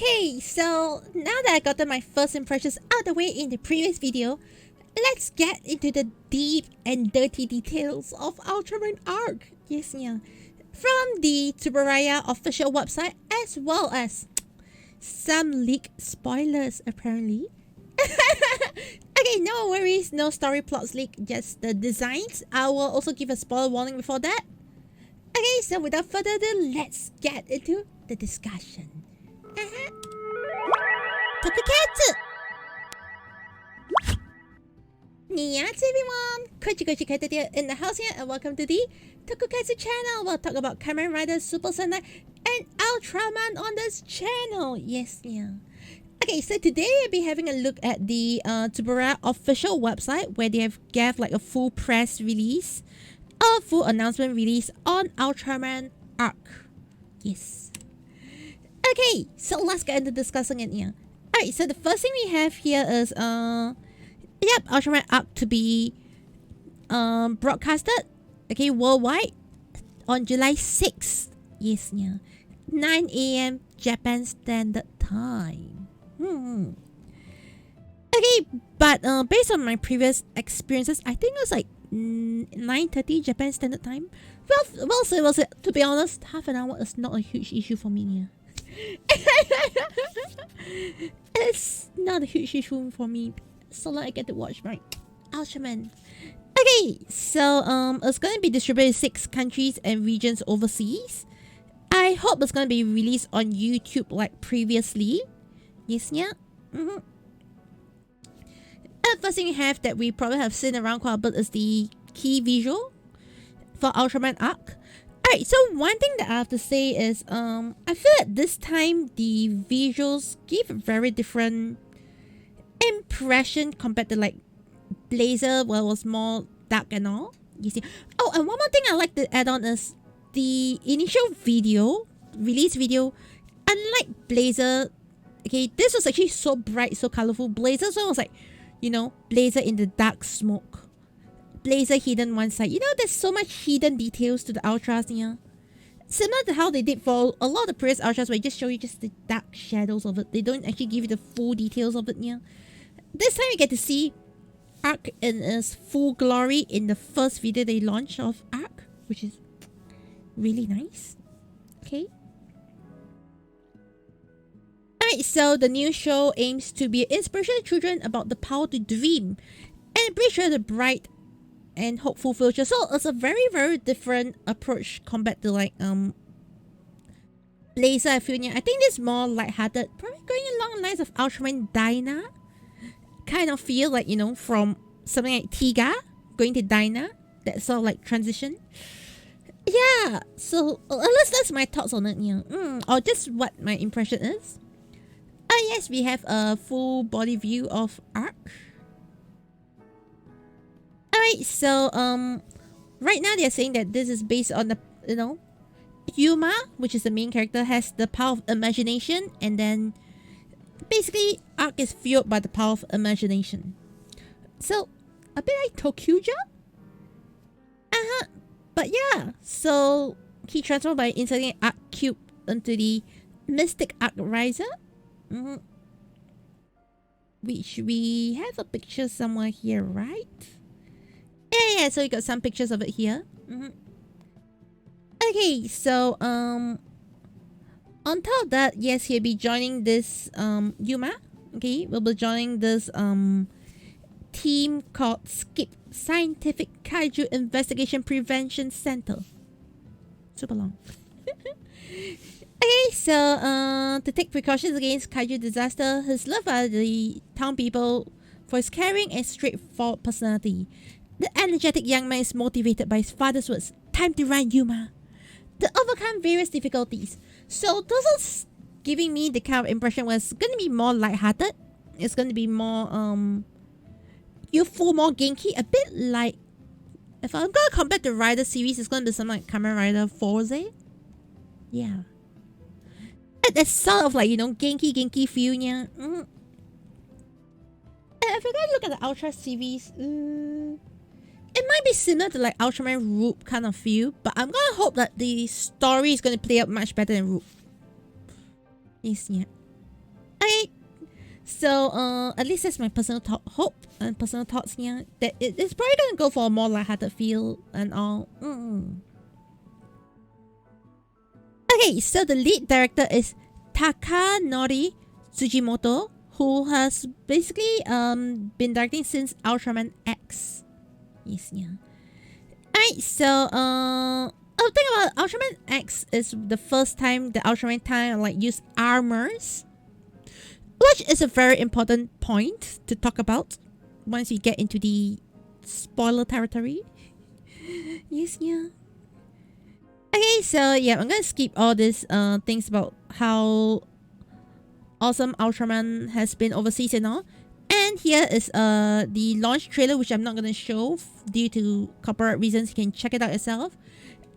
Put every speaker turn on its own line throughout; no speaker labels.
Okay, so now that I got my first impressions out of the way in the previous video, let's get into the deep and dirty details of Ultraman Arc. Yes, yeah. From the Tuberaya official website, as well as some leak spoilers, apparently. Okay, no worries, no story plots leak, just the designs. I will also give a spoiler warning before that. Okay, so without further ado, let's get into the discussion. Tokukatsu! Niyatsu everyone! Kochi caturteer in the house here, and welcome to the Tokukatsu channel. We'll talk about Kamen Rider, Super Sentai, and Ultraman on this channel. Yes, yeah. Okay, so today I'll be having a look at the Tuberaya official website, where they have gave like a full press release, a full announcement release on Ultraman Arc. Yes. Okay, so let's get into discussing it here. Alright, so the first thing we have here is Ultraman Arc to be broadcasted, okay, worldwide on July 6th. Yes, yeah. 9 AM Japan Standard Time. Okay, but based on my previous experiences, I think it was like 9:30 Japan Standard Time. Well, to be honest, half an hour is not a huge issue for me here. It's not a huge issue for me, so long I get to watch my Ultraman. Okay, so it's gonna be distributed in 6 countries and regions overseas. I hope it's gonna be released on YouTube like previously. Yes, yeah. And the first thing we have that we probably have seen around quite a bit is the key visual for Ultraman Arc. Alright, so one thing that I have to say is I feel that this time the visuals give a very different impression compared to like Blazer, where it was more dark and all. You see. Oh, and one more thing I like to add on is the initial video, release video, unlike Blazer, okay, this was actually so bright, so colorful. Blazer, so it was like, you know, Blazer in the dark smoke. Blazer hidden one side. You know, there's so much hidden details to the Ultras here. Similar to how they did for a lot of the previous Ultras, where they just show you just the dark shadows of it. They don't actually give you the full details of it here. This time you get to see Arc in its full glory in the first video they launched of Arc, which is really nice. Okay. Alright, so the new show aims to be an inspiration to children about the power to dream and bring the bright and hopeful future. So it's a very, very different approach compared to like Blazer. I feel, yeah. I think this more lighthearted, probably going along the lines of Ultraman Dyna. Kind of feel like, you know, from something like Tiga going to Dyna, that sort of like transition. Yeah, so at least that's my thoughts on it, yeah. Or just what my impression is. Yes, we have a full body view of Arc. Alright, so right now they're saying that this is based on the, you know, Yuma, which is the main character, has the power of imagination, and then basically Arc is fueled by the power of imagination. So a bit like Tokuja? But yeah, so he transformed by inserting an Arc cube into the Mystic Arc Riser. Which we have a picture somewhere here, right? Yeah, so we got some pictures of it here. Okay, so on top of that, yes, he'll be joining this Yuma. Okay, we'll be joining this team called SKIP, Scientific Kaiju Investigation Prevention Center. Super long. Okay, so to take precautions against kaiju disaster, he's loved by the town people for his caring and straightforward personality. The energetic young man is motivated by his father's words, "Time to run, Yuma," to overcome various difficulties. So this is giving me the kind of impression where it's going to be more lighthearted. It's going to be more youthful, more Genki, a bit like, if I'm going to compare the Rider series, it's going to be something like Kamen Rider Forze. Yeah. That's sort of like, you know, Genki feel, yeah. If you're gonna look at the Ultra series, it might be similar to like Ultraman Roop kind of feel, but I'm gonna hope that the story is gonna play out much better than Roop. Yes, yeah. So at least that's my personal hope and personal thoughts here, that it's probably gonna go for a more lighthearted feel and all. Okay, so the lead director is Takanori Tsujimoto, who has basically been directing since Ultraman X. Yes, yeah. Alright, so the thing about Ultraman X is the first time the Ultraman time like use armors, which is a very important point to talk about once we get into the spoiler territory. Yes, yeah. Okay, so yeah, I'm gonna skip all these things about how awesome Ultraman has been overseas and all. And here is the launch trailer, which I'm not gonna show due to copyright reasons. You can check it out yourself.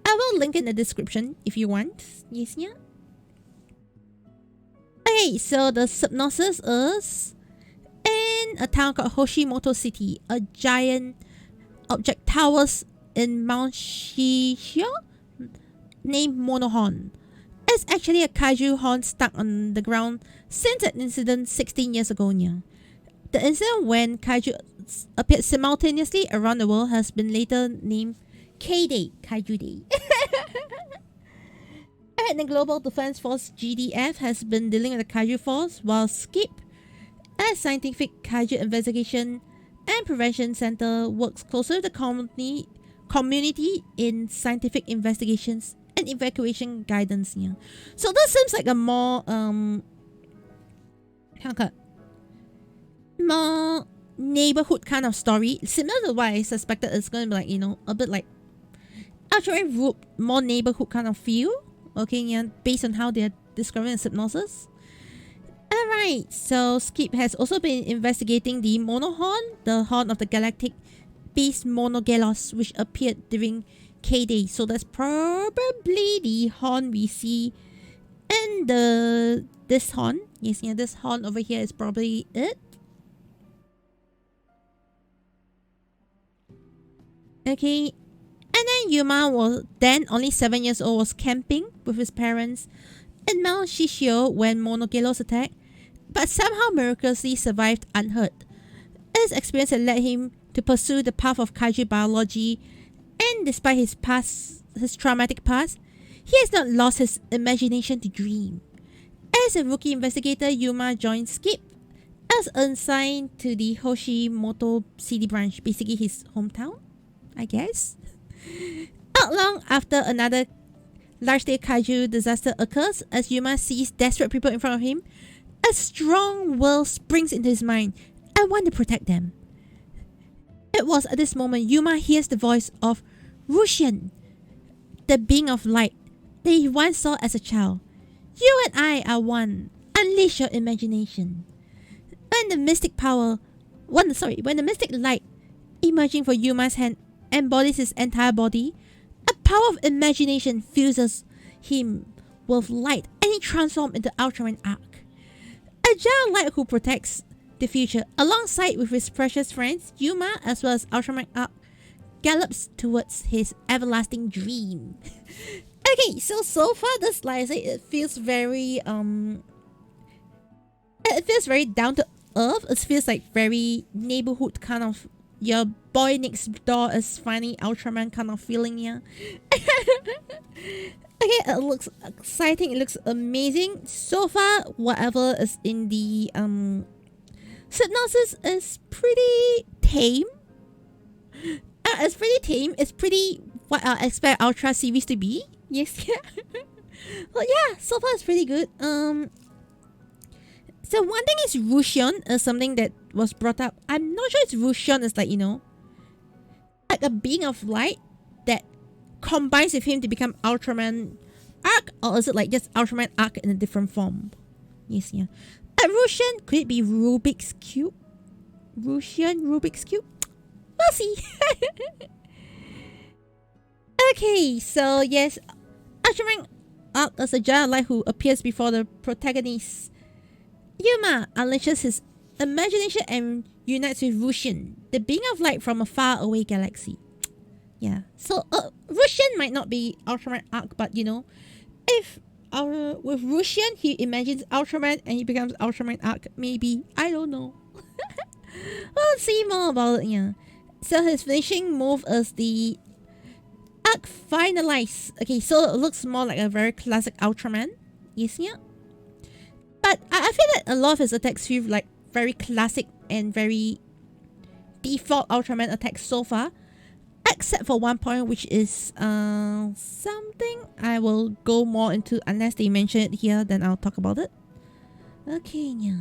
I will link in the description if you want. Yes, yeah. Okay, so the synopsis is, in a town called Hoshimoto City, a giant object towers in Mount Shishio named Monohorn. It's actually a kaiju horn stuck on the ground since an incident 16 years ago. The incident, when kaiju appeared simultaneously around the world, has been later named K-Day, Kaiju Day. And the Global Defense Force GDF has been dealing with the kaiju force, while SKIP, a scientific kaiju investigation and prevention center, works closer with the community in scientific investigations and evacuation guidance. Yeah. So this seems like a more more neighborhood kind of story, similar to what I suspected it's going to be like, you know, a bit like Ultraman Root, more neighborhood kind of feel. Okay, yeah, based on how they're describing the synopsis. Alright, so Skip has also been investigating the Monohorn, the horn of the galactic beast Monogelos, which appeared during K-Day. So that's probably the horn we see in this horn. Yes, yeah, this horn over here is probably it. Okay. And then Yuma was then only 7 years old, was camping with his parents in Mount Shishio when Monogelos attacked, but somehow miraculously survived unhurt. This experience had led him to pursue the path of kaiju biology, and despite his traumatic past, he has not lost his imagination to dream. As a rookie investigator, Yuma joined Skip as assigned to the Hoshimoto City branch, basically his hometown, I guess. Not long after, another large-scale kaiju disaster occurs. As Yuma sees desperate people in front of him, a strong will springs into his mind. I want to protect them. It was at this moment Yuma hears the voice of Rushian, the being of light that he once saw as a child. You and I are one. Unleash your imagination. When the mystic light emerging from Yuma's hand embodies his entire body, a power of imagination fuses him with light, and he transforms into Ultraman Arc, a giant light who protects the future. Alongside with his precious friends, Yuma, as well as Ultraman Arc, gallops towards his everlasting dream. Okay, so far this, like I say, it feels very down to earth. It feels like very neighborhood kind of, your boy next door is finding Ultraman kind of feeling, yeah. Okay, it looks exciting, it looks amazing. So far, whatever is in the synopsis is pretty tame. It's pretty tame. It's pretty what I expect Ultra series to be. Yes, yeah. Well, yeah, so far it's pretty good. So one thing is Rushion is something that was brought up. I'm not sure if Rushion is like, you know, like a being of light that combines with him to become Ultraman Arc, or is it like just Ultraman Arc in a different form? Yes, yeah. Rushion, could it be Rubik's Cube? Rubik's Cube? We'll see. Okay, so yes, Ultraman Arc is a giant light who appears before the protagonist. Yuma unleashes his imagination and unites with Rushian, the being of light from a faraway galaxy. Yeah, so Rushian might not be Ultraman Arc, but you know, if with Russian, he imagines Ultraman and he becomes Ultraman Arc. Maybe, I don't know. We'll see more about it. Yeah. So his finishing move is the Arc Finalize. Okay, so it looks more like a very classic Ultraman. Yes, yeah. But I feel that a lot of his attacks feel like very classic and very default Ultraman attacks so far. Except for one point, which is something I will go more into unless they mention it here, then I'll talk about it. Okay, yeah.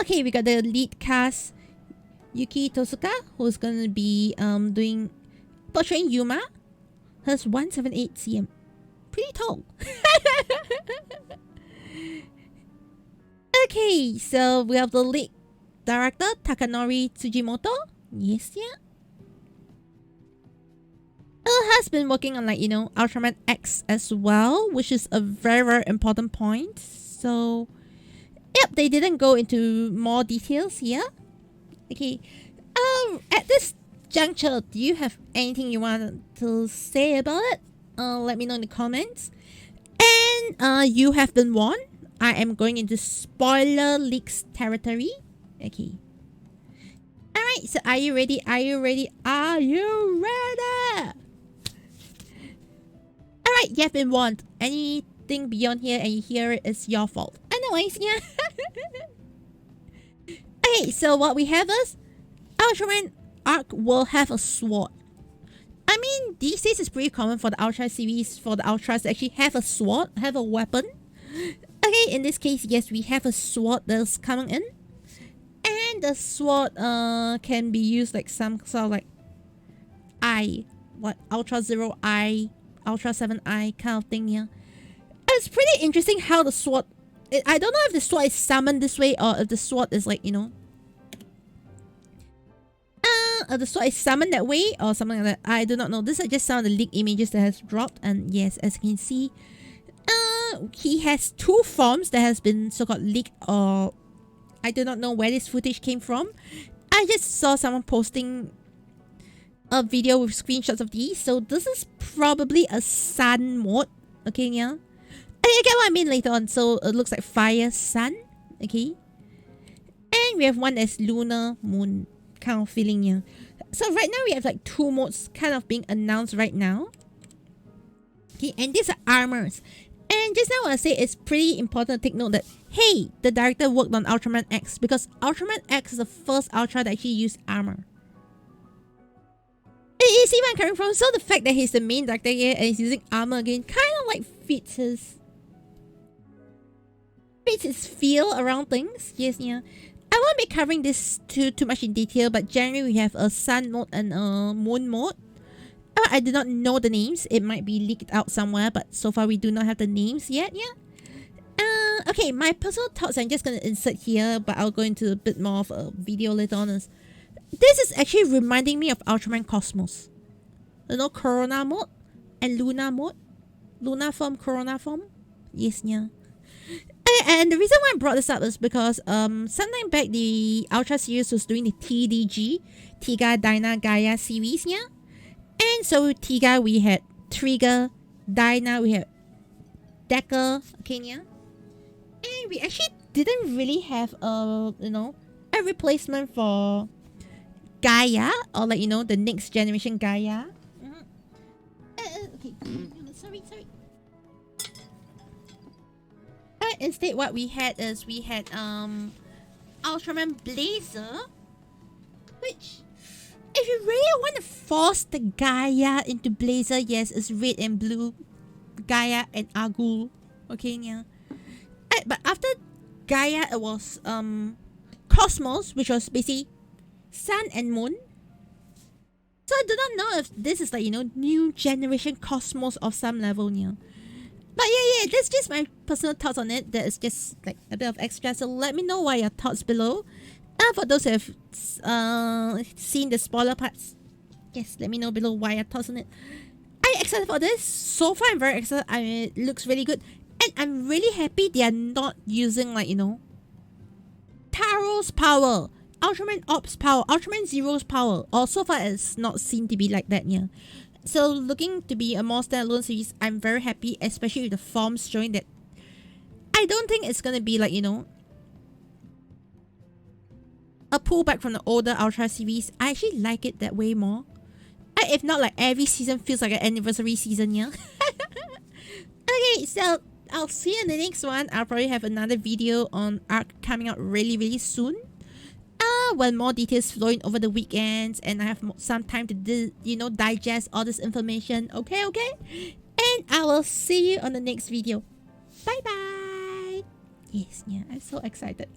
Okay, we got the lead cast, Yuki Tosuka, who's gonna be portraying Yuma. Her's 178 cm. Pretty tall. Okay, so we have the lead director, Takanori Tsujimoto. Yes, yeah. Has been working on Ultraman X as well, which is a very, very important point. So, yep, they didn't go into more details here. Okay. At this juncture, do you have anything you want to say about it? Let me know in the comments. And you have been warned. I am going into spoiler leaks territory. Okay. Alright, so are you ready? Are you ready? Are you ready? Alright, you have been warned. Anything beyond here and you hear it is your fault. Anyways, yeah. Okay, so what we have is Ultraman Arc will have a sword. I mean, these days it's pretty common for the Ultra series, for the Ultras to actually have a sword, have a weapon. Okay, in this case, yes, we have a sword that's coming in. And the sword can be used like some sort of like Ultra Zero Eye, Ultra 7 Eye kind of thing, yeah. It's pretty interesting how the sword... I don't know if the sword is summoned this way or if the sword is like, the sword is summoned that way or something like that. I do not know. These are just some of the leaked images that has dropped. And yes, as you can see, he has two forms that has been so-called leaked, or I do not know where this footage came from. I just saw someone posting a video with screenshots of these. So this is probably a sun mode. Okay, yeah. I get what I mean later on. So it looks like fire, sun. Okay. And we have one that's lunar, moon kind of feeling, yeah. So right now we have like two modes kind of being announced right now. Okay, and these are armors. And just now I want to say it's pretty important to take note that, hey, the director worked on Ultraman X because Ultraman X is the first Ultra that actually used armor. You see where I'm coming from? So the fact that he's the main director here and he's using armor again kind of like fits his feel around things. Yes, yeah. I won't be covering this too much in detail, but generally we have a sun mode and a moon mode. I do not know the names. It might be leaked out somewhere, but so far we do not have the names yet, yeah? Okay, my personal thoughts I'm just going to insert here, but I'll go into a bit more of a video later on. This is actually reminding me of Ultraman Cosmos. You know, Corona mode and Luna mode. Luna form, Corona form. Yes, yeah. And the reason why I brought this up is because sometime back the Ultra series was doing the TDG, Tiga Dyna Gaia series, yeah? And so Tiga we had Trigger, Dyna we had Deco, okay, yeah? And we actually didn't really have a replacement for Gaia, or like, the next generation Gaia. Okay, sorry. Instead, what we had is Ultraman Blazer, which, if you really want to force the Gaia into Blazer, yes, it's red and blue, Gaia and Agul, okay, yeah. But after Gaia, it was Cosmos, which was basically Sun and Moon. So I do not know if this is like, new generation Cosmos of some level, yeah. But yeah, that's just my personal thoughts on it. That is just like a bit of extra. So let me know what your thoughts below. And for those who have seen the spoiler parts, yes, let me know below what your thoughts on it. Are you excited for this? So far, I'm very excited. It looks really good. And I'm really happy they are not using like, Taro's power, Ultraman Ops power, Ultraman Zero's power. Or so far, it's not seemed to be like that, yeah. So looking to be a more standalone series, I'm very happy, especially with the forms showing that I don't think it's gonna be like, you know, a pullback from the older Ultra series. I actually like it that way more. If not, like every season feels like an anniversary season, yeah. Okay, so I'll see you in the next one. I'll probably have another video on Arc coming out really soon. When more details flowing over the weekends and I have some time to digest all this information. Okay. And I will see you on the next video. Bye. Yes, yeah, I'm so excited.